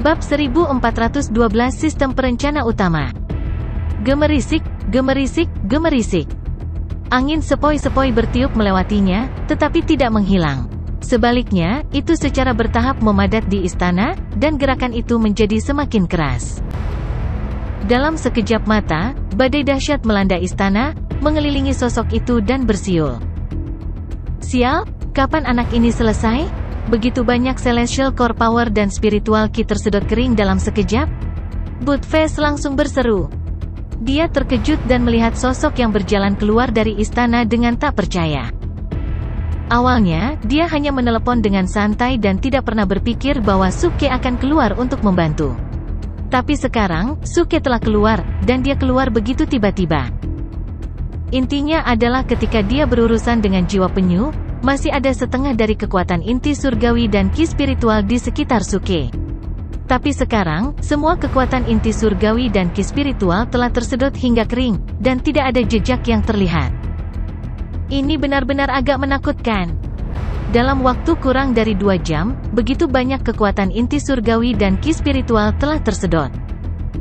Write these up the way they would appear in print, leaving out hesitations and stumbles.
Bab 1412 Sistem Perencana Utama. Gemerisik, gemerisik, gemerisik. Angin sepoi-sepoi bertiup melewatinya, tetapi tidak menghilang. Sebaliknya, itu secara bertahap memadat di istana, dan gerakan itu menjadi semakin keras. Dalam sekejap mata, badai dahsyat melanda istana, mengelilingi sosok itu dan bersiul. Sial, kapan anak ini selesai? Begitu banyak celestial core power dan spiritual ki tersedot kering dalam sekejap? Buttface langsung berseru. Dia terkejut dan melihat sosok yang berjalan keluar dari istana dengan tak percaya. Awalnya, dia hanya menelepon dengan santai dan tidak pernah berpikir bahwa Suke akan keluar untuk membantu. Tapi sekarang, Suke telah keluar, dan dia keluar begitu tiba-tiba. Intinya adalah ketika dia berurusan dengan jiwa penyu, masih ada setengah dari kekuatan inti surgawi dan ki spiritual di sekitar Suke. Tapi sekarang, semua kekuatan inti surgawi dan ki spiritual telah tersedot hingga kering, dan tidak ada jejak yang terlihat. Ini benar-benar agak menakutkan. Dalam waktu kurang dari 2 jam, begitu banyak kekuatan inti surgawi dan ki spiritual telah tersedot.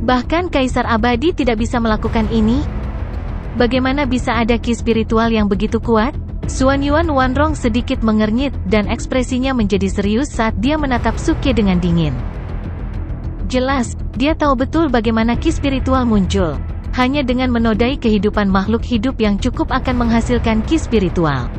Bahkan Kaisar Abadi tidak bisa melakukan ini. Bagaimana bisa ada ki spiritual yang begitu kuat? Xuanyuan Wanrong sedikit mengernyit, dan ekspresinya menjadi serius saat dia menatap Suke dengan dingin. Jelas, dia tahu betul bagaimana ki spiritual muncul. Hanya dengan menodai kehidupan makhluk hidup yang cukup akan menghasilkan ki spiritual.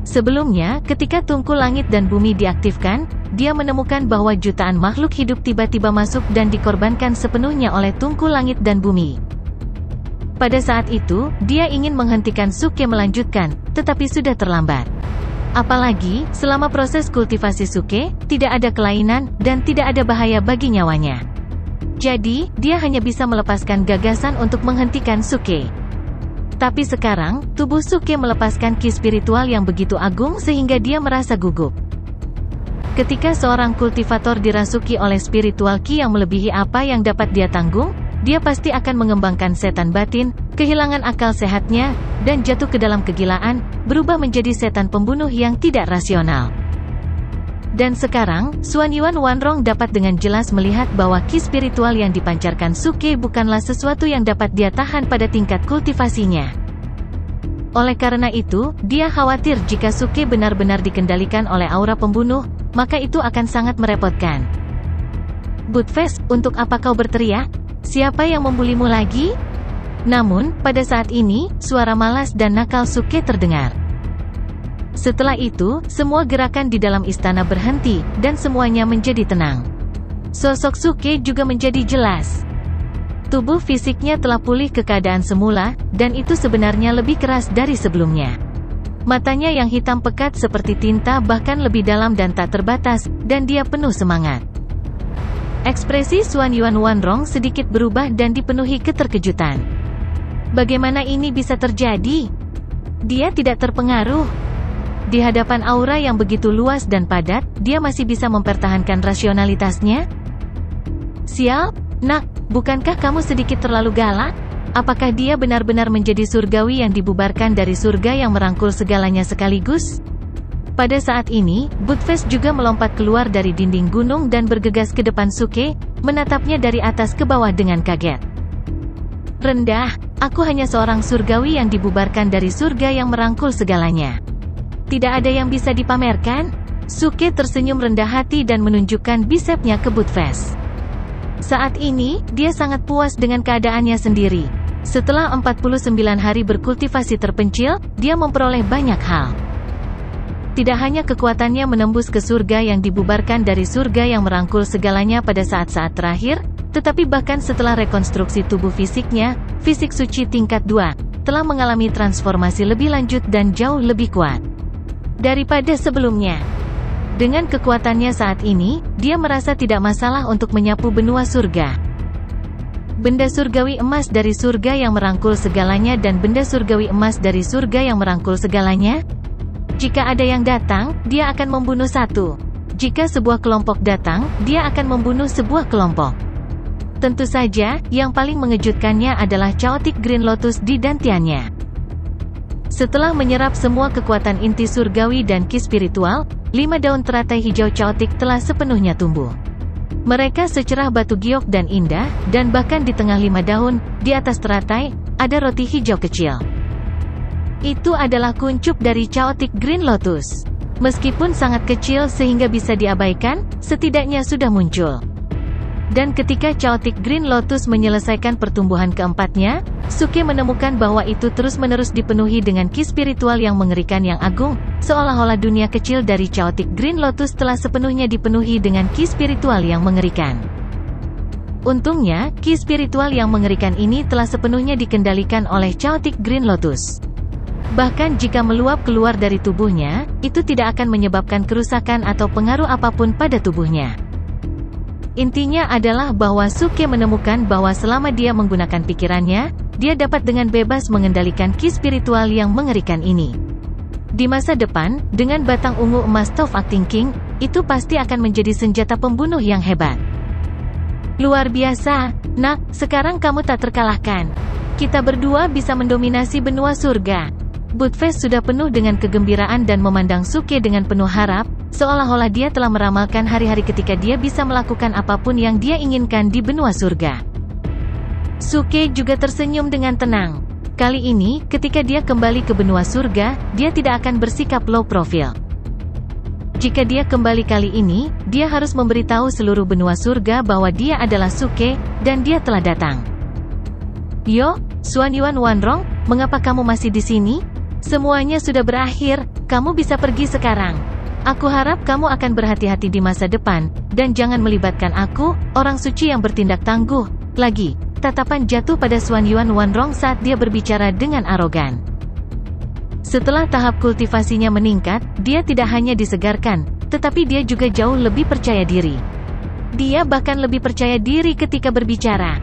Sebelumnya, ketika tungku langit dan bumi diaktifkan, dia menemukan bahwa jutaan makhluk hidup tiba-tiba masuk dan dikorbankan sepenuhnya oleh tungku langit dan bumi. Pada saat itu, dia ingin menghentikan Suke melanjutkan, tetapi sudah terlambat. Apalagi, selama proses kultivasi Suke, tidak ada kelainan, dan tidak ada bahaya bagi nyawanya. Jadi, dia hanya bisa melepaskan gagasan untuk menghentikan Suke. Tapi sekarang, tubuh Suke melepaskan ki spiritual yang begitu agung sehingga dia merasa gugup. Ketika seorang kultivator dirasuki oleh spiritual ki yang melebihi apa yang dapat dia tanggung, dia pasti akan mengembangkan setan batin, kehilangan akal sehatnya, dan jatuh ke dalam kegilaan, berubah menjadi setan pembunuh yang tidak rasional. Dan sekarang, Xuanyuan Wanrong dapat dengan jelas melihat bahwa ki spiritual yang dipancarkan Suke bukanlah sesuatu yang dapat dia tahan pada tingkat kultivasinya. Oleh karena itu, dia khawatir jika Suke benar-benar dikendalikan oleh aura pembunuh, maka itu akan sangat merepotkan. Buttface, untuk apa kau berteriak? Siapa yang membulimu lagi? Namun, pada saat ini, suara malas dan nakal Suke terdengar. Setelah itu, semua gerakan di dalam istana berhenti, dan semuanya menjadi tenang. Sosok Suke juga menjadi jelas. Tubuh fisiknya telah pulih ke keadaan semula, dan itu sebenarnya lebih keras dari sebelumnya. Matanya yang hitam pekat seperti tinta bahkan lebih dalam dan tak terbatas, dan dia penuh semangat. Ekspresi Xuanyuan Wanrong sedikit berubah dan dipenuhi keterkejutan. Bagaimana ini bisa terjadi? Dia tidak terpengaruh. Di hadapan aura yang begitu luas dan padat, dia masih bisa mempertahankan rasionalitasnya? Sial, nak, bukankah kamu sedikit terlalu galak? Apakah dia benar-benar menjadi surgawi yang dibubarkan dari surga yang merangkul segalanya sekaligus? Pada saat ini, Buttface juga melompat keluar dari dinding gunung dan bergegas ke depan Suke, menatapnya dari atas ke bawah dengan kaget. Rendah, aku hanya seorang surgawi yang dibubarkan dari surga yang merangkul segalanya. Tidak ada yang bisa dipamerkan? Suke tersenyum rendah hati dan menunjukkan bisepnya ke Buttface. Saat ini, dia sangat puas dengan keadaannya sendiri. Setelah 49 hari berkultivasi terpencil, dia memperoleh banyak hal. Tidak hanya kekuatannya menembus ke surga yang dibubarkan dari surga yang merangkul segalanya pada saat-saat terakhir, tetapi bahkan setelah rekonstruksi tubuh fisiknya, fisik suci tingkat 2, telah mengalami transformasi lebih lanjut dan jauh lebih kuat daripada sebelumnya. Dengan kekuatannya saat ini, dia merasa tidak masalah untuk menyapu benua surga. Benda surgawi emas dari surga yang merangkul segalanya dan benda surgawi emas dari surga yang merangkul segalanya. Jika ada yang datang, dia akan membunuh satu. Jika sebuah kelompok datang, dia akan membunuh sebuah kelompok. Tentu saja, yang paling mengejutkannya adalah Chaotic Green Lotus di dantiannya. Setelah menyerap semua kekuatan inti surgawi dan ki spiritual, 5 daun teratai hijau chaotic telah sepenuhnya tumbuh. Mereka secerah batu giok dan indah, dan bahkan di tengah 5 daun, di atas teratai, ada roti hijau kecil. Itu adalah kuncup dari Chaotic Green Lotus. Meskipun sangat kecil sehingga bisa diabaikan, setidaknya sudah muncul. Dan ketika Chaotic Green Lotus menyelesaikan pertumbuhan keempatnya, Suke menemukan bahwa itu terus-menerus dipenuhi dengan ki spiritual yang mengerikan yang agung, seolah-olah dunia kecil dari Chaotic Green Lotus telah sepenuhnya dipenuhi dengan ki spiritual yang mengerikan. Untungnya, ki spiritual yang mengerikan ini telah sepenuhnya dikendalikan oleh Chaotic Green Lotus. Bahkan jika meluap keluar dari tubuhnya, itu tidak akan menyebabkan kerusakan atau pengaruh apapun pada tubuhnya. Intinya adalah bahwa Suke menemukan bahwa selama dia menggunakan pikirannya, dia dapat dengan bebas mengendalikan ki spiritual yang mengerikan ini. Di masa depan, dengan batang ungu emas Top Acting King, itu pasti akan menjadi senjata pembunuh yang hebat. Luar biasa, nak, sekarang kamu tak terkalahkan. Kita berdua bisa mendominasi benua surga. Budfest sudah penuh dengan kegembiraan dan memandang Suke dengan penuh harap, seolah-olah dia telah meramalkan hari-hari ketika dia bisa melakukan apapun yang dia inginkan di benua surga. Suke juga tersenyum dengan tenang. Kali ini, ketika dia kembali ke benua surga, dia tidak akan bersikap low profile. Jika dia kembali kali ini, dia harus memberitahu seluruh benua surga bahwa dia adalah Suke, dan dia telah datang. Yo, Xuanyuan Wanrong, mengapa kamu masih di sini? Semuanya sudah berakhir, kamu bisa pergi sekarang. Aku harap kamu akan berhati-hati di masa depan, dan jangan melibatkan aku, orang suci yang bertindak tangguh. Lagi, tatapan jatuh pada Xuanyuan Wanrong saat dia berbicara dengan arogan. Setelah tahap kultivasinya meningkat, dia tidak hanya disegarkan, tetapi dia juga jauh lebih percaya diri. Dia bahkan lebih percaya diri ketika berbicara.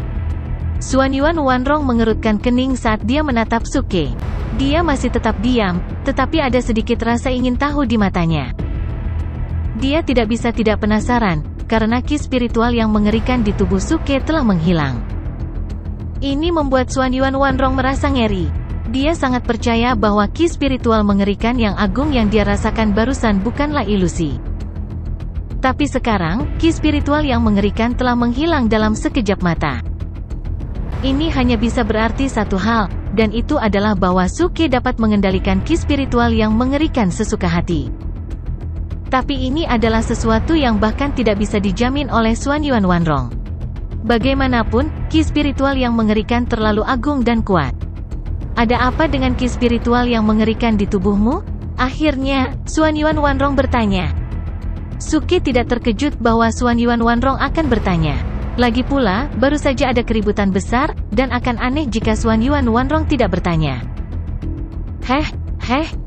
Xuanyuan Wanrong mengerutkan kening saat dia menatap Suke. Dia masih tetap diam, tetapi ada sedikit rasa ingin tahu di matanya. Dia tidak bisa tidak penasaran, karena ki spiritual yang mengerikan di tubuh Suke telah menghilang. Ini membuat Xuanyuan Wanrong merasa ngeri. Dia sangat percaya bahwa ki spiritual mengerikan yang agung yang dia rasakan barusan bukanlah ilusi. Tapi sekarang, ki spiritual yang mengerikan telah menghilang dalam sekejap mata. Ini hanya bisa berarti satu hal, dan itu adalah bahwa Suke dapat mengendalikan ki spiritual yang mengerikan sesuka hati. Tapi ini adalah sesuatu yang bahkan tidak bisa dijamin oleh Xuanyuan Wanrong. Bagaimanapun, ki spiritual yang mengerikan terlalu agung dan kuat. Ada apa dengan ki spiritual yang mengerikan di tubuhmu? Akhirnya, Xuanyuan Wanrong bertanya. Suke tidak terkejut bahwa Xuanyuan Wanrong akan bertanya. Lagi pula, baru saja ada keributan besar, dan akan aneh jika Xuanyuan Wanrong tidak bertanya.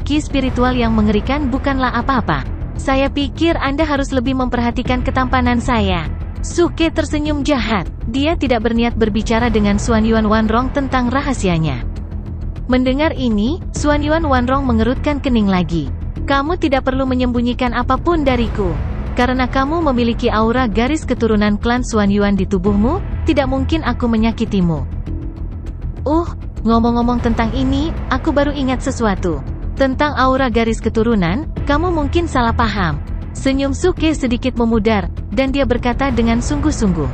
Ki spiritual yang mengerikan bukanlah apa-apa. Saya pikir Anda harus lebih memperhatikan ketampanan saya. Suke tersenyum jahat. Dia tidak berniat berbicara dengan Xuanyuan Wanrong tentang rahasianya. Mendengar ini, Xuanyuan Wanrong mengerutkan kening lagi. Kamu tidak perlu menyembunyikan apapun dariku. Karena kamu memiliki aura garis keturunan klan Xuanyuan di tubuhmu, tidak mungkin aku menyakitimu. Ngomong-ngomong tentang ini, aku baru ingat sesuatu. Tentang aura garis keturunan, kamu mungkin salah paham. Senyum Suke sedikit memudar, dan dia berkata dengan sungguh-sungguh.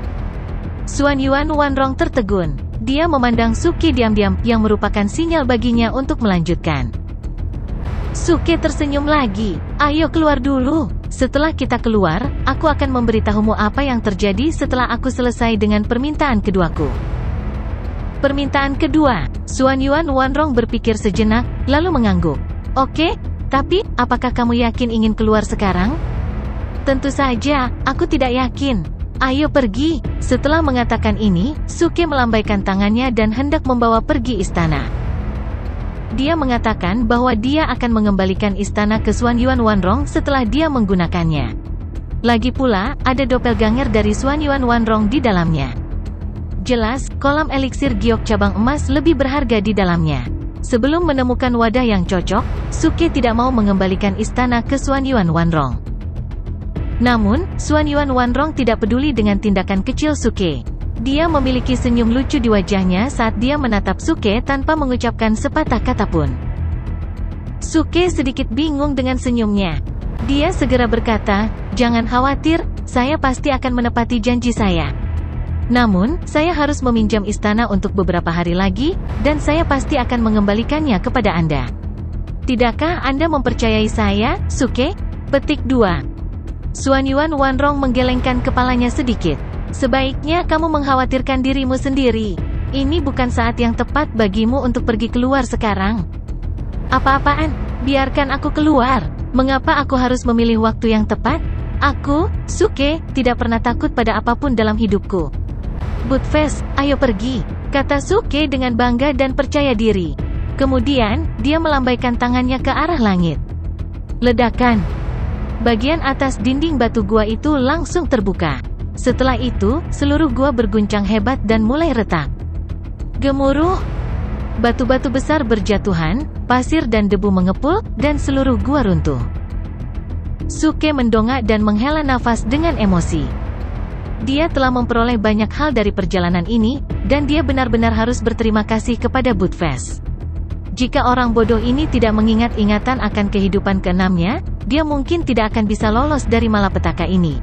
Xuanyuan Wanrong tertegun. Dia memandang Suke diam-diam, yang merupakan sinyal baginya untuk melanjutkan. Suke tersenyum lagi. Ayo keluar dulu. Setelah kita keluar, aku akan memberitahumu apa yang terjadi setelah aku selesai dengan permintaan keduaku. Permintaan kedua. Xuanyuan Wanrong berpikir sejenak, lalu mengangguk. Oke, tapi, apakah kamu yakin ingin keluar sekarang? Tentu saja, aku tidak yakin. Ayo pergi. Setelah mengatakan ini, Suke melambaikan tangannya dan hendak membawa pergi istana. Dia mengatakan bahwa dia akan mengembalikan istana ke Xuanyuan Wanrong setelah dia menggunakannya. Lagi pula, ada doppelganger dari Xuanyuan Wanrong di dalamnya. Jelas, kolam eliksir giok cabang emas lebih berharga di dalamnya. Sebelum menemukan wadah yang cocok, Suke tidak mau mengembalikan istana ke Xuanyuan Wanrong. Namun, Xuanyuan Wanrong tidak peduli dengan tindakan kecil Suke. Dia memiliki senyum lucu di wajahnya saat dia menatap Suke tanpa mengucapkan sepatah kata pun. Suke sedikit bingung dengan senyumnya. Dia segera berkata, "Jangan khawatir, saya pasti akan menepati janji saya. Namun, saya harus meminjam istana untuk beberapa hari lagi, dan saya pasti akan mengembalikannya kepada Anda. Tidakkah Anda mempercayai saya, Suke? Petik 2. Xuanyuan Wanrong menggelengkan kepalanya sedikit. Sebaiknya kamu mengkhawatirkan dirimu sendiri. Ini bukan saat yang tepat bagimu untuk pergi keluar sekarang. Apa-apaan? Biarkan aku keluar. Mengapa aku harus memilih waktu yang tepat? Aku, Suke, tidak pernah takut pada apapun dalam hidupku. Buttfast, ayo pergi, kata Suke dengan bangga dan percaya diri. Kemudian, dia melambaikan tangannya ke arah langit. Ledakan. Bagian atas dinding batu gua itu langsung terbuka. Setelah itu, seluruh gua berguncang hebat dan mulai retak. Gemuruh. Batu-batu besar berjatuhan, pasir dan debu mengepul, dan seluruh gua runtuh. Suke mendongak dan menghela nafas dengan emosi. Dia telah memperoleh banyak hal dari perjalanan ini, dan dia benar-benar harus berterima kasih kepada Buttfast. Jika orang bodoh ini tidak mengingat ingatan akan kehidupan keenamnya, dia mungkin tidak akan bisa lolos dari malapetaka ini.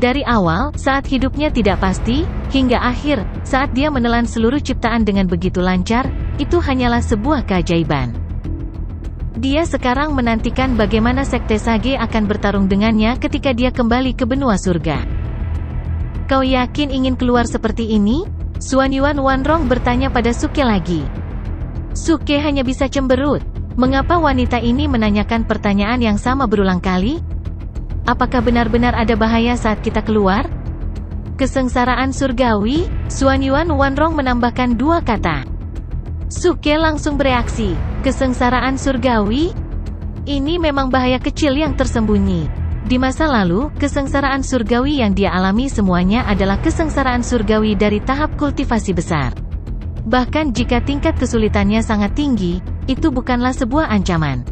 Dari awal, saat hidupnya tidak pasti, hingga akhir, saat dia menelan seluruh ciptaan dengan begitu lancar, itu hanyalah sebuah keajaiban. Dia sekarang menantikan bagaimana Sekte Sage akan bertarung dengannya ketika dia kembali ke benua surga. Kau yakin ingin keluar seperti ini? Xuanyuan Wanrong bertanya pada Suke lagi. Suke hanya bisa cemberut. Mengapa wanita ini menanyakan pertanyaan yang sama berulang kali? Apakah benar-benar ada bahaya saat kita keluar? Kesengsaraan surgawi? Xuanyuan Wanrong menambahkan dua kata. Suke langsung bereaksi. Kesengsaraan surgawi? Ini memang bahaya kecil yang tersembunyi. Di masa lalu, kesengsaraan surgawi yang dia alami semuanya adalah kesengsaraan surgawi dari tahap kultivasi besar. Bahkan jika tingkat kesulitannya sangat tinggi, itu bukanlah sebuah ancaman.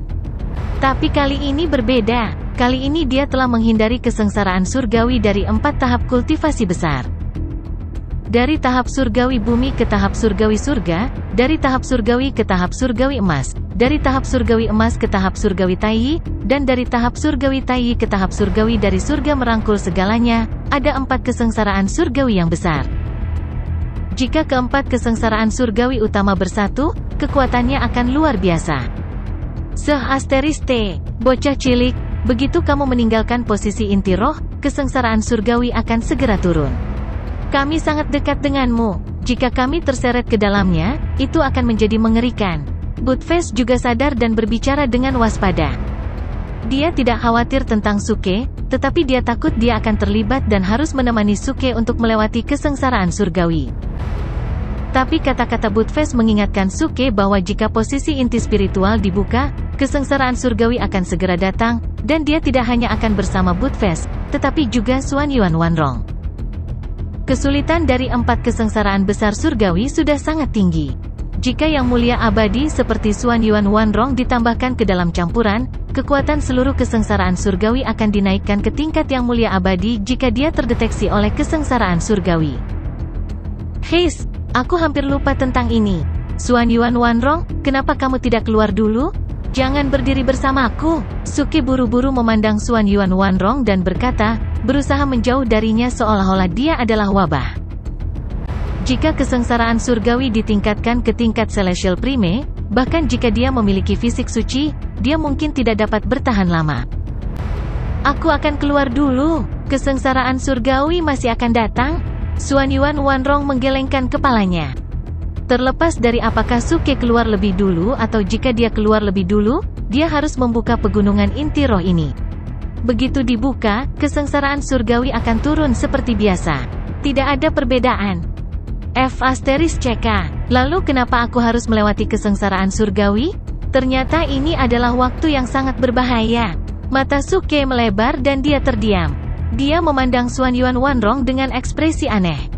Tapi kali ini berbeda. Kali ini dia telah menghindari kesengsaraan surgawi dari 4 tahap kultivasi besar. Dari tahap surgawi bumi ke tahap surgawi surga, dari tahap surgawi ke tahap surgawi emas, dari tahap surgawi emas ke tahap surgawi Taiyi, dan dari tahap surgawi Taiyi ke tahap surgawi dari surga merangkul segalanya, ada 4 kesengsaraan surgawi yang besar. Jika keempat kesengsaraan surgawi utama bersatu, kekuatannya akan luar biasa. T, bocah cilik, begitu kamu meninggalkan posisi inti roh, kesengsaraan surgawi akan segera turun. Kami sangat dekat denganmu. Jika kami terseret ke dalamnya, itu akan menjadi mengerikan. Buttfast juga sadar dan berbicara dengan waspada. Dia tidak khawatir tentang Suke, tetapi dia takut dia akan terlibat dan harus menemani Suke untuk melewati kesengsaraan surgawi. Tapi kata-kata Buttfast mengingatkan Suke bahwa jika posisi inti spiritual dibuka, kesengsaraan surgawi akan segera datang, dan dia tidak hanya akan bersama Buttfast, tetapi juga Xuanyuan Wanrong. Kesulitan dari 4 kesengsaraan besar surgawi sudah sangat tinggi. Jika yang mulia abadi seperti Xuanyuan Wanrong ditambahkan ke dalam campuran, kekuatan seluruh kesengsaraan surgawi akan dinaikkan ke tingkat yang mulia abadi jika dia terdeteksi oleh kesengsaraan surgawi. Heis, aku hampir lupa tentang ini. Xuanyuan Wanrong, kenapa kamu tidak keluar dulu? Jangan berdiri bersamaku. Suke buru-buru memandang Xuanyuan Wanrong dan berkata, berusaha menjauh darinya seolah-olah dia adalah wabah. Jika kesengsaraan surgawi ditingkatkan ke tingkat celestial prime, bahkan jika dia memiliki fisik suci, dia mungkin tidak dapat bertahan lama. Aku akan keluar dulu. Kesengsaraan surgawi masih akan datang? Xuanyuan Wanrong menggelengkan kepalanya. Terlepas dari apakah Suke keluar lebih dulu atau jika dia keluar lebih dulu, dia harus membuka pegunungan inti roh ini. Begitu dibuka, kesengsaraan surgawi akan turun seperti biasa. Tidak ada perbedaan. CK. Lalu kenapa aku harus melewati kesengsaraan surgawi? Ternyata ini adalah waktu yang sangat berbahaya. Mata Suke melebar dan dia terdiam. Dia memandang Xuanyuan Wanrong dengan ekspresi aneh.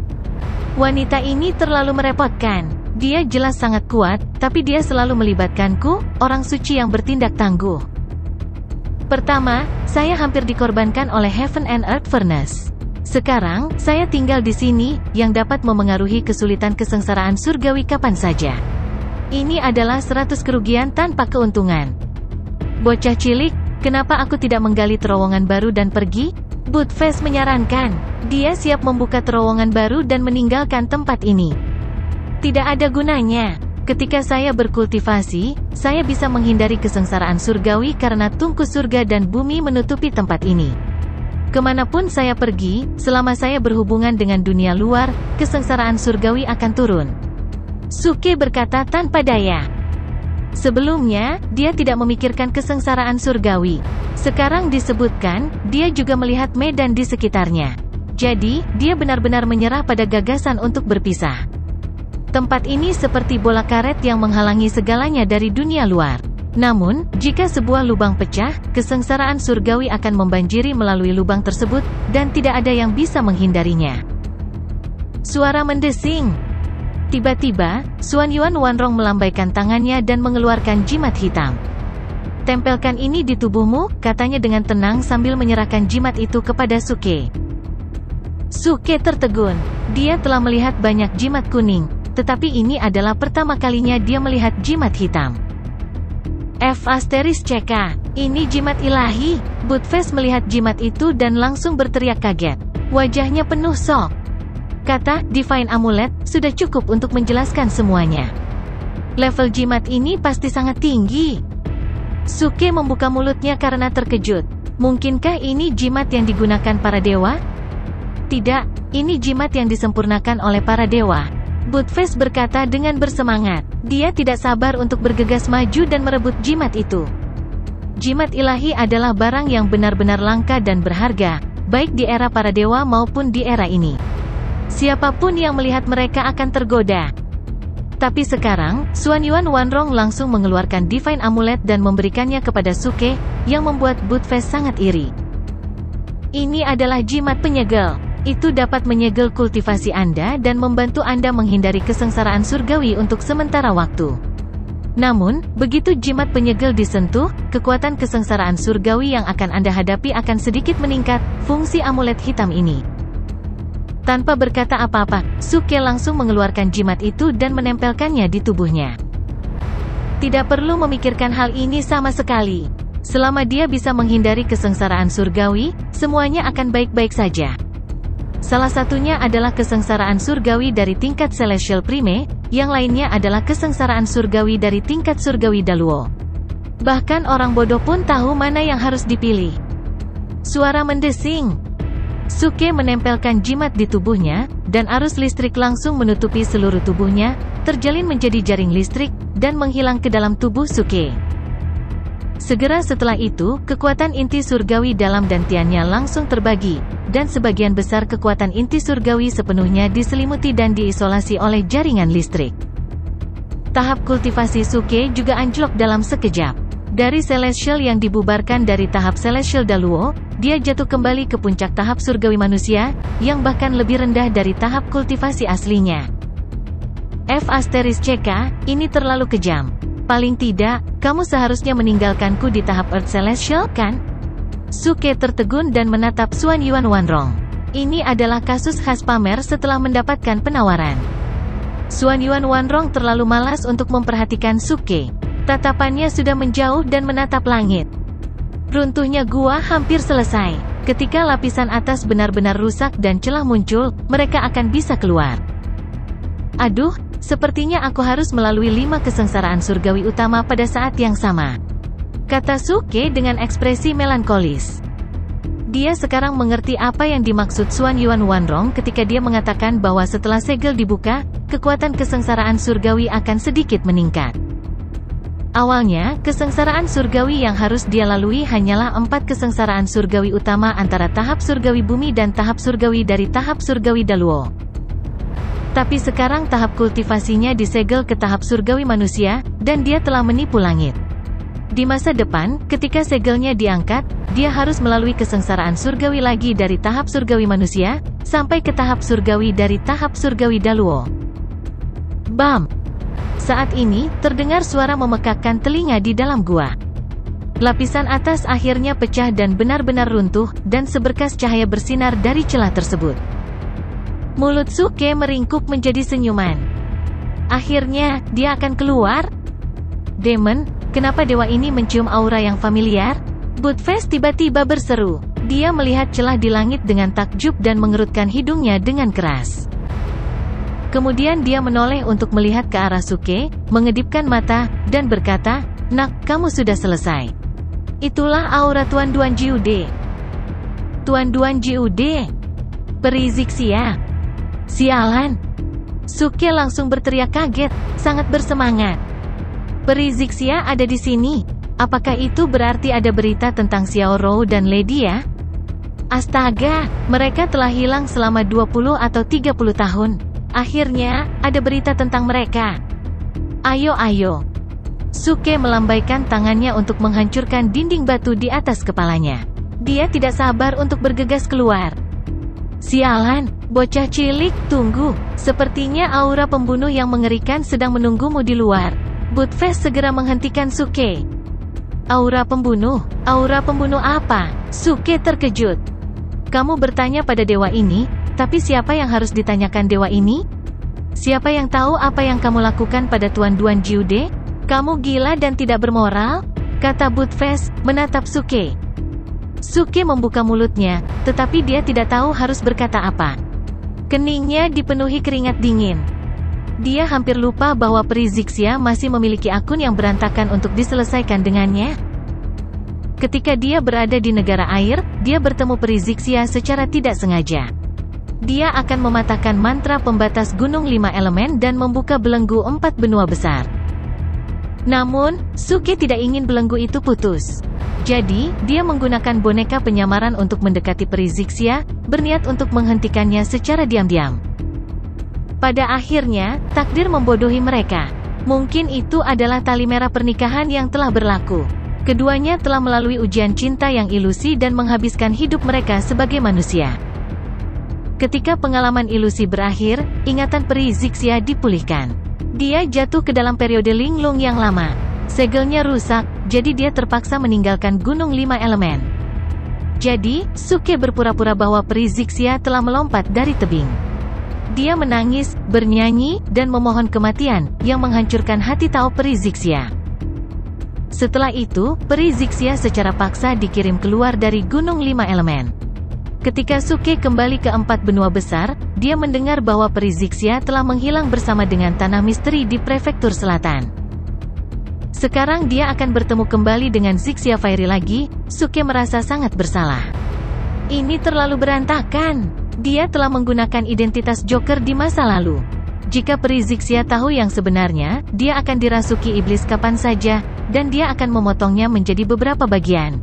Wanita ini terlalu merepotkan. Dia jelas sangat kuat, tapi dia selalu melibatkanku, orang suci yang bertindak tangguh. Pertama, saya hampir dikorbankan oleh Heaven and Earth Furnace. Sekarang, saya tinggal di sini, yang dapat memengaruhi kesulitan kesengsaraan surgawi kapan saja. Ini adalah 100 kerugian tanpa keuntungan. Bocah cilik, kenapa aku tidak menggali terowongan baru dan pergi? Buttface menyarankan, dia siap membuka terowongan baru dan meninggalkan tempat ini. Tidak ada gunanya. Ketika saya berkultivasi, saya bisa menghindari kesengsaraan surgawi karena tungku surga dan bumi menutupi tempat ini. Kemanapun saya pergi, selama saya berhubungan dengan dunia luar, kesengsaraan surgawi akan turun. Suke berkata tanpa daya. Sebelumnya, dia tidak memikirkan kesengsaraan surgawi. Sekarang disebutkan, dia juga melihat medan di sekitarnya. Jadi, dia benar-benar menyerah pada gagasan untuk berpisah. Tempat ini seperti bola karet yang menghalangi segalanya dari dunia luar. Namun, jika sebuah lubang pecah, kesengsaraan surgawi akan membanjiri melalui lubang tersebut, dan tidak ada yang bisa menghindarinya. Suara mendesing. Tiba-tiba, Xuan Yuan Wanrong melambaikan tangannya dan mengeluarkan jimat hitam. Tempelkan ini di tubuhmu, katanya dengan tenang sambil menyerahkan jimat itu kepada Suke. Suke tertegun. Dia telah melihat banyak jimat kuning, tetapi ini adalah pertama kalinya dia melihat jimat hitam. **CK, ini jimat ilahi." Buttface melihat jimat itu dan langsung berteriak kaget. Wajahnya penuh shock. Kata, "Divine Amulet, sudah cukup untuk menjelaskan semuanya. Level jimat ini pasti sangat tinggi." Suke membuka mulutnya karena terkejut. Mungkinkah ini jimat yang digunakan para dewa? Tidak, ini jimat yang disempurnakan oleh para dewa. Buttface berkata dengan bersemangat. Dia tidak sabar untuk bergegas maju dan merebut jimat itu. Jimat ilahi adalah barang yang benar-benar langka dan berharga, baik di era para dewa maupun di era ini. Siapapun yang melihat mereka akan tergoda. Tapi sekarang, Xuan Yuan Wanrong langsung mengeluarkan Divine Amulet dan memberikannya kepada Suke, yang membuat Buttface sangat iri. Ini adalah jimat penyegel. Itu dapat menyegel kultivasi Anda dan membantu Anda menghindari kesengsaraan surgawi untuk sementara waktu. Namun, begitu jimat penyegel disentuh, kekuatan kesengsaraan surgawi yang akan Anda hadapi akan sedikit meningkat. Fungsi amulet hitam ini. Tanpa berkata apa-apa, Suke langsung mengeluarkan jimat itu dan menempelkannya di tubuhnya. Tidak perlu memikirkan hal ini sama sekali. Selama dia bisa menghindari kesengsaraan surgawi, semuanya akan baik-baik saja. Salah satunya adalah kesengsaraan surgawi dari tingkat Celestial Prime, yang lainnya adalah kesengsaraan surgawi dari tingkat surgawi Daluo. Bahkan orang bodoh pun tahu mana yang harus dipilih. Suara mendesing. Suke menempelkan jimat di tubuhnya, dan arus listrik langsung menutupi seluruh tubuhnya, terjalin menjadi jaring listrik, dan menghilang ke dalam tubuh Suke. Segera setelah itu, kekuatan inti surgawi dalam dantiannya langsung terbagi, dan sebagian besar kekuatan inti surgawi sepenuhnya diselimuti dan diisolasi oleh jaringan listrik. Tahap kultivasi Suke juga anjlok dalam sekejap. Dari Celestial yang dibubarkan dari tahap Celestial Daluo, dia jatuh kembali ke puncak tahap surgawi manusia, yang bahkan lebih rendah dari tahap kultivasi aslinya. **CK, ini terlalu kejam. Paling tidak, kamu seharusnya meninggalkanku di tahap Earth Celestial, kan?" Suke tertegun dan menatap Xuan Yuan Wanrong. Ini adalah kasus khas pamer setelah mendapatkan penawaran. Xuan Yuan Wanrong terlalu malas untuk memperhatikan Suke. Tatapannya sudah menjauh dan menatap langit. Runtuhnya gua hampir selesai. Ketika lapisan atas benar-benar rusak dan celah muncul, mereka akan bisa keluar. Aduh, sepertinya aku harus melalui 5 kesengsaraan surgawi utama pada saat yang sama, kata Suke dengan ekspresi melankolis. Dia sekarang mengerti apa yang dimaksud Xuan Yuan Wanrong ketika dia mengatakan bahwa setelah segel dibuka, kekuatan kesengsaraan surgawi akan sedikit meningkat. Awalnya, kesengsaraan surgawi yang harus dia lalui hanyalah 4 kesengsaraan surgawi utama antara tahap surgawi bumi dan tahap surgawi dari tahap surgawi Daluo. Tapi sekarang tahap kultivasinya disegel ke tahap surgawi manusia, dan dia telah menipu langit. Di masa depan, ketika segelnya diangkat, dia harus melalui kesengsaraan surgawi lagi dari tahap surgawi manusia, sampai ke tahap surgawi dari tahap surgawi Daluo. Bam! Saat ini, terdengar suara memekakkan telinga di dalam gua. Lapisan atas akhirnya pecah dan benar-benar runtuh, dan seberkas cahaya bersinar dari celah tersebut. Mulut Suke meringkuk menjadi senyuman. Akhirnya, dia akan keluar? Demon, kenapa dewa ini mencium aura yang familiar? Buttface tiba-tiba berseru. Dia melihat celah di langit dengan takjub dan mengerutkan hidungnya dengan keras. Kemudian dia menoleh untuk melihat ke arah Suke, mengedipkan mata, dan berkata, "Nak, kamu sudah selesai." Itulah aura Tuan Duan Jiude. Tuan Duan Jiude? Peri Zixia? Sialan! Suke langsung berteriak kaget, sangat bersemangat. Peri Zixia ada di sini. Apakah itu berarti ada berita tentang Xiao Rou dan Lady ya? Astaga, mereka telah hilang selama 20 atau 30 tahun. Akhirnya, ada berita tentang mereka. Ayo, ayo. Suke melambaikan tangannya untuk menghancurkan dinding batu di atas kepalanya. Dia tidak sabar untuk bergegas keluar. Sialan, bocah cilik, tunggu. Sepertinya aura pembunuh yang mengerikan sedang menunggumu di luar. Buttface segera menghentikan Suke. Aura pembunuh? Aura pembunuh apa? Suke terkejut. Kamu bertanya pada dewa ini, tapi siapa yang harus ditanyakan dewa ini? Siapa yang tahu apa yang kamu lakukan pada Tuan Duan Jiude? Kamu gila dan tidak bermoral? Kata Buttface, menatap Suke. Suke membuka mulutnya, tetapi dia tidak tahu harus berkata apa. Keningnya dipenuhi keringat dingin. Dia hampir lupa bahwa Peri Zixia masih memiliki akun yang berantakan untuk diselesaikan dengannya. Ketika dia berada di negara air, dia bertemu Peri Zixia secara tidak sengaja. Dia akan mematahkan mantra pembatas gunung 5 elemen dan membuka belenggu 4 benua besar. Namun, Suke tidak ingin belenggu itu putus. Jadi, dia menggunakan boneka penyamaran untuk mendekati Peri Zixia, berniat untuk menghentikannya secara diam-diam. Pada akhirnya, takdir membodohi mereka. Mungkin itu adalah tali merah pernikahan yang telah berlaku. Keduanya telah melalui ujian cinta yang ilusi dan menghabiskan hidup mereka sebagai manusia. Ketika pengalaman ilusi berakhir, ingatan Peri Zixia dipulihkan. Dia jatuh ke dalam periode linglung yang lama. Segelnya rusak, jadi dia terpaksa meninggalkan gunung 5 elemen. Jadi, Suke berpura-pura bahwa Peri Zixia telah melompat dari tebing. Dia menangis, bernyanyi, dan memohon kematian, yang menghancurkan hati Tao Peri Zixia. Setelah itu, Peri Zixia secara paksa dikirim keluar dari gunung 5 elemen. Ketika Suke kembali ke 4 benua besar, dia mendengar bahwa Peri Zixia telah menghilang bersama dengan tanah misteri di prefektur selatan. Sekarang dia akan bertemu kembali dengan Zixia Fairy lagi. Suke merasa sangat bersalah. Ini terlalu berantakan. Dia telah menggunakan identitas Joker di masa lalu. Jika Peri Zixia tahu yang sebenarnya, dia akan dirasuki iblis kapan saja, dan dia akan memotongnya menjadi beberapa bagian.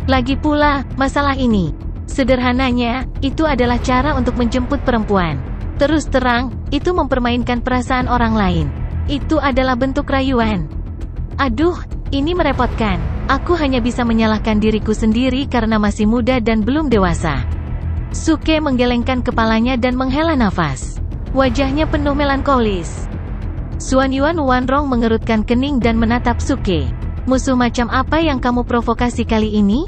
Lagi pula, masalah ini, sederhananya, itu adalah cara untuk menjemput perempuan. Terus terang, itu mempermainkan perasaan orang lain. Itu adalah bentuk rayuan. Aduh, ini merepotkan. Aku hanya bisa menyalahkan diriku sendiri karena masih muda dan belum dewasa. Suke menggelengkan kepalanya dan menghela nafas. Wajahnya penuh melankolis. Xuan Yuan Wanrong mengerutkan kening dan menatap Suke. Musuh macam apa yang kamu provokasi kali ini?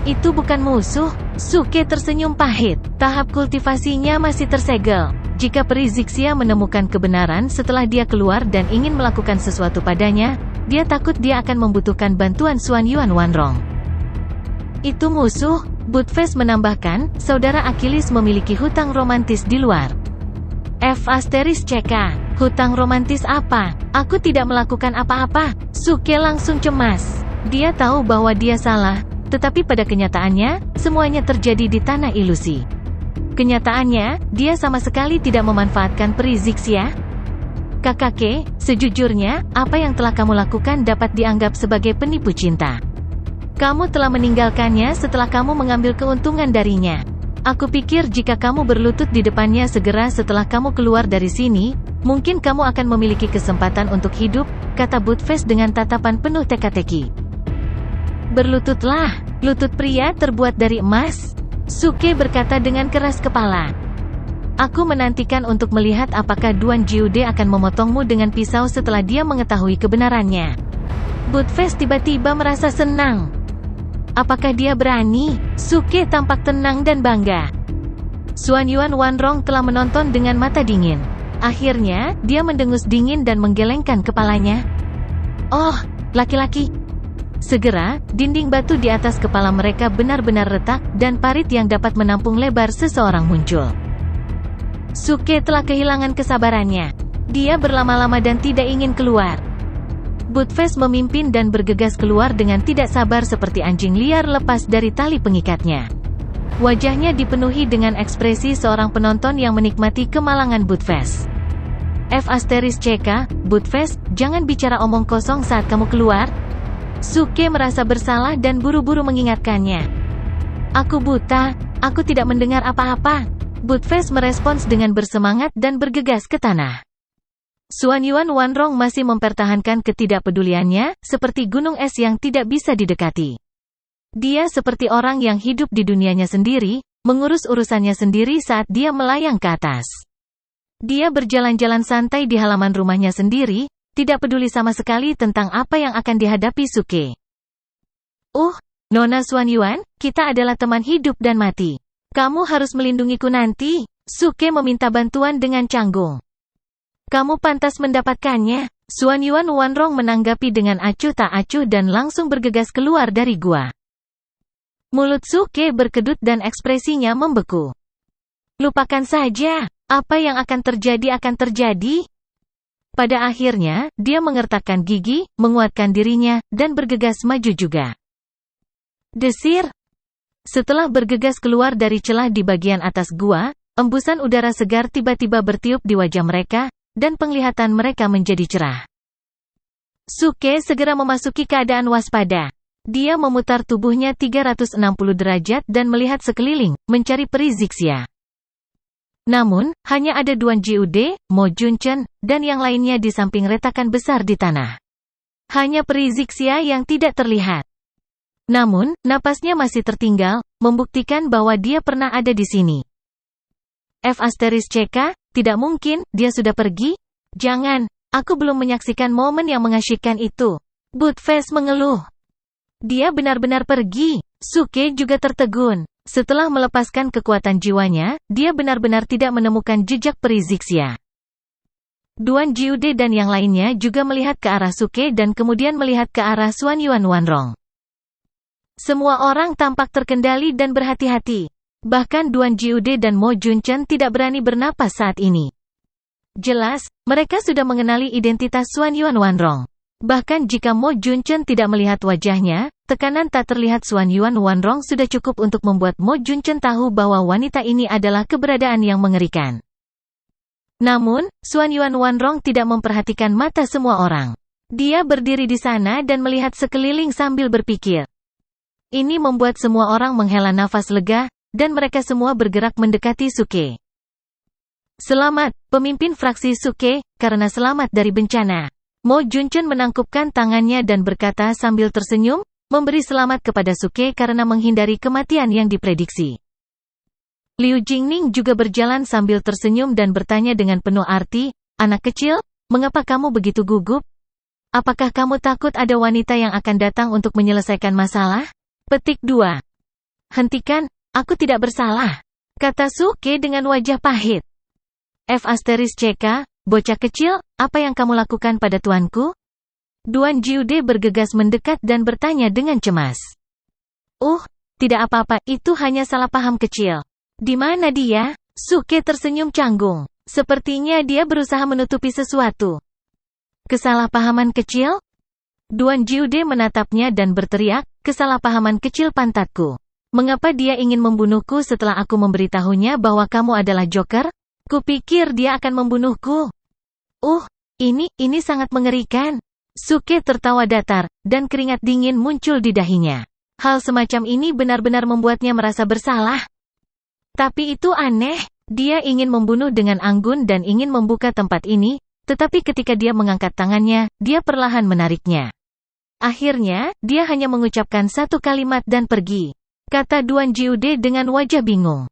Itu bukan musuh. Suke tersenyum pahit. Tahap kultivasinya masih tersegel. Jika Peri Zixia menemukan kebenaran setelah dia keluar dan ingin melakukan sesuatu padanya, dia takut dia akan membutuhkan bantuan Xuan Yuan Wanrong. Itu musuh, Buttface menambahkan, saudara Achilles memiliki hutang romantis di luar. *CK, hutang romantis apa? Aku tidak melakukan apa-apa. Suke langsung cemas. Dia tahu bahwa dia salah, tetapi pada kenyataannya, semuanya terjadi di tanah ilusi. Kenyataannya, dia sama sekali tidak memanfaatkan Peri Zixia. Kakake, sejujurnya, apa yang telah kamu lakukan dapat dianggap sebagai penipu cinta. Kamu telah meninggalkannya setelah kamu mengambil keuntungan darinya. Aku pikir jika kamu berlutut di depannya segera setelah kamu keluar dari sini, mungkin kamu akan memiliki kesempatan untuk hidup, kata Buttface dengan tatapan penuh teka-teki. Berlututlah, lutut pria terbuat dari emas? Suke berkata dengan keras kepala. Aku menantikan untuk melihat apakah Duan Jiude akan memotongmu dengan pisau setelah dia mengetahui kebenarannya. Buttface tiba-tiba merasa senang. Apakah dia berani? Suke tampak tenang dan bangga. Xuan Yuan Wanrong telah menonton dengan mata dingin. Akhirnya, dia mendengus dingin dan menggelengkan kepalanya. Oh, laki-laki. Segera, dinding batu di atas kepala mereka benar-benar retak, dan parit yang dapat menampung lebar seseorang muncul. Suke telah kehilangan kesabarannya. Dia berlama-lama dan tidak ingin keluar. Buttface memimpin dan bergegas keluar dengan tidak sabar seperti anjing liar lepas dari tali pengikatnya. Wajahnya dipenuhi dengan ekspresi seorang penonton yang menikmati kemalangan Buttface. F*CK, Buttface, jangan bicara omong kosong saat kamu keluar. Suke merasa bersalah dan buru-buru mengingatkannya. Aku buta, aku tidak mendengar apa-apa. Buttface merespons dengan bersemangat dan bergegas ke tanah. Xuanyuan Wanrong masih mempertahankan ketidakpeduliannya, seperti gunung es yang tidak bisa didekati. Dia seperti orang yang hidup di dunianya sendiri, mengurus urusannya sendiri saat dia melayang ke atas. Dia berjalan-jalan santai di halaman rumahnya sendiri, tidak peduli sama sekali tentang apa yang akan dihadapi Suke. Nona Xuanyuan, kita adalah teman hidup dan mati. Kamu harus melindungiku nanti. Suke meminta bantuan dengan canggung. Kamu pantas mendapatkannya. Xuanyuan Wanrong menanggapi dengan acuh tak acuh dan langsung bergegas keluar dari gua. Mulut Suke berkedut dan ekspresinya membeku. Lupakan saja, apa yang akan terjadi akan terjadi. Pada akhirnya, dia mengertakkan gigi, menguatkan dirinya, dan bergegas maju juga. Desir. Setelah bergegas keluar dari celah di bagian atas gua, embusan udara segar tiba-tiba bertiup di wajah mereka, dan penglihatan mereka menjadi cerah. Suke segera memasuki keadaan waspada. Dia memutar tubuhnya 360 derajat dan melihat sekeliling, mencari peri Zixia. Namun, hanya ada Duan Jiude, Mo Junchen, dan yang lainnya di samping retakan besar di tanah. Hanya peri Zixia yang tidak terlihat. Namun, napasnya masih tertinggal, membuktikan bahwa dia pernah ada di sini. F*CK, tidak mungkin, dia sudah pergi? Jangan, aku belum menyaksikan momen yang mengasyikkan itu. Buttface mengeluh. Dia benar-benar pergi. Suke juga tertegun. Setelah melepaskan kekuatan jiwanya, dia benar-benar tidak menemukan jejak peri Zixia. Duan Jiude dan yang lainnya juga melihat ke arah Suke dan kemudian melihat ke arah Xuanyuan Wanrong. Semua orang tampak terkendali dan berhati-hati. Bahkan Duan Jiude dan Mo Junchen tidak berani bernapas saat ini. Jelas, mereka sudah mengenali identitas Xuanyuan Wanrong. Bahkan jika Mo Junchen tidak melihat wajahnya, tekanan tak terlihat Xuanyuan Wanrong sudah cukup untuk membuat Mo Junchen tahu bahwa wanita ini adalah keberadaan yang mengerikan. Namun, Xuanyuan Wanrong tidak memperhatikan mata semua orang. Dia berdiri di sana dan melihat sekeliling sambil berpikir. Ini membuat semua orang menghela nafas lega, dan mereka semua bergerak mendekati Suke. Selamat, pemimpin fraksi Suke, karena selamat dari bencana. Mo Junchen menangkupkan tangannya dan berkata sambil tersenyum, memberi selamat kepada Suke karena menghindari kematian yang diprediksi. Liu Jingning juga berjalan sambil tersenyum dan bertanya dengan penuh arti, anak kecil, mengapa kamu begitu gugup? Apakah kamu takut ada wanita yang akan datang untuk menyelesaikan masalah? Petik 2. Hentikan, aku tidak bersalah, kata Suke dengan wajah pahit. F*CK, bocah kecil, apa yang kamu lakukan pada tuanku? Duan Jiude bergegas mendekat dan bertanya dengan cemas. Tidak apa-apa, itu hanya salah paham kecil. Di mana dia? Suke tersenyum canggung. Sepertinya dia berusaha menutupi sesuatu. Kesalahpahaman kecil? Duan Jiude menatapnya dan berteriak, kesalahpahaman kecil pantatku. Mengapa dia ingin membunuhku setelah aku memberitahunya bahwa kamu adalah Joker? Kupikir dia akan membunuhku. Ini sangat mengerikan. Suke tertawa datar, dan keringat dingin muncul di dahinya. Hal semacam ini benar-benar membuatnya merasa bersalah. Tapi itu aneh, dia ingin membunuh dengan anggun dan ingin membuka tempat ini, tetapi ketika dia mengangkat tangannya, dia perlahan menariknya. Akhirnya, dia hanya mengucapkan satu kalimat dan pergi, kata Duan Jiude dengan wajah bingung.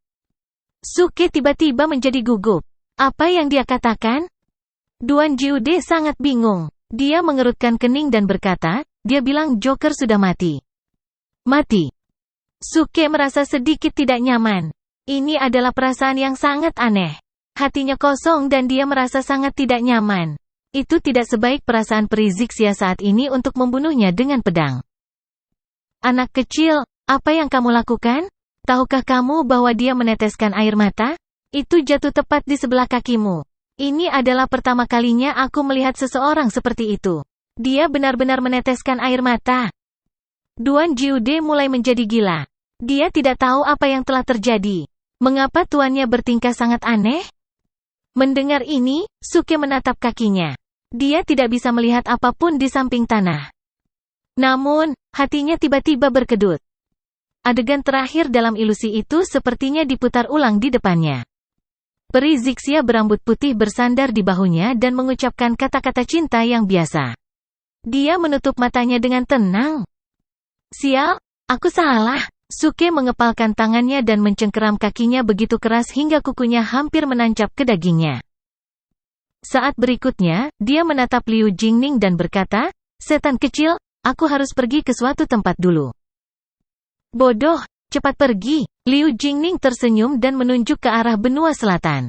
Suke tiba-tiba menjadi gugup. Apa yang dia katakan? Duan Jiude sangat bingung. Dia mengerutkan kening dan berkata, dia bilang Joker sudah mati. Mati. Suke merasa sedikit tidak nyaman. Ini adalah perasaan yang sangat aneh. Hatinya kosong dan dia merasa sangat tidak nyaman. Itu tidak sebaik perasaan peri Zixia saat ini untuk membunuhnya dengan pedang. Anak kecil, apa yang kamu lakukan? Tahukah kamu bahwa dia meneteskan air mata? Itu jatuh tepat di sebelah kakimu. Ini adalah pertama kalinya aku melihat seseorang seperti itu. Dia benar-benar meneteskan air mata. Duan Jiude mulai menjadi gila. Dia tidak tahu apa yang telah terjadi. Mengapa tuannya bertingkah sangat aneh? Mendengar ini, Suke menatap kakinya. Dia tidak bisa melihat apapun di samping tanah. Namun, hatinya tiba-tiba berkedut. Adegan terakhir dalam ilusi itu sepertinya diputar ulang di depannya. Peri Zixia berambut putih bersandar di bahunya dan mengucapkan kata-kata cinta yang biasa. Dia menutup matanya dengan tenang. Sial, aku salah. Suke mengepalkan tangannya dan mencengkeram kakinya begitu keras hingga kukunya hampir menancap ke dagingnya. Saat berikutnya, dia menatap Liu Jingning dan berkata, setan kecil, aku harus pergi ke suatu tempat dulu. Bodoh, cepat pergi. Liu Jingning tersenyum dan menunjuk ke arah benua selatan.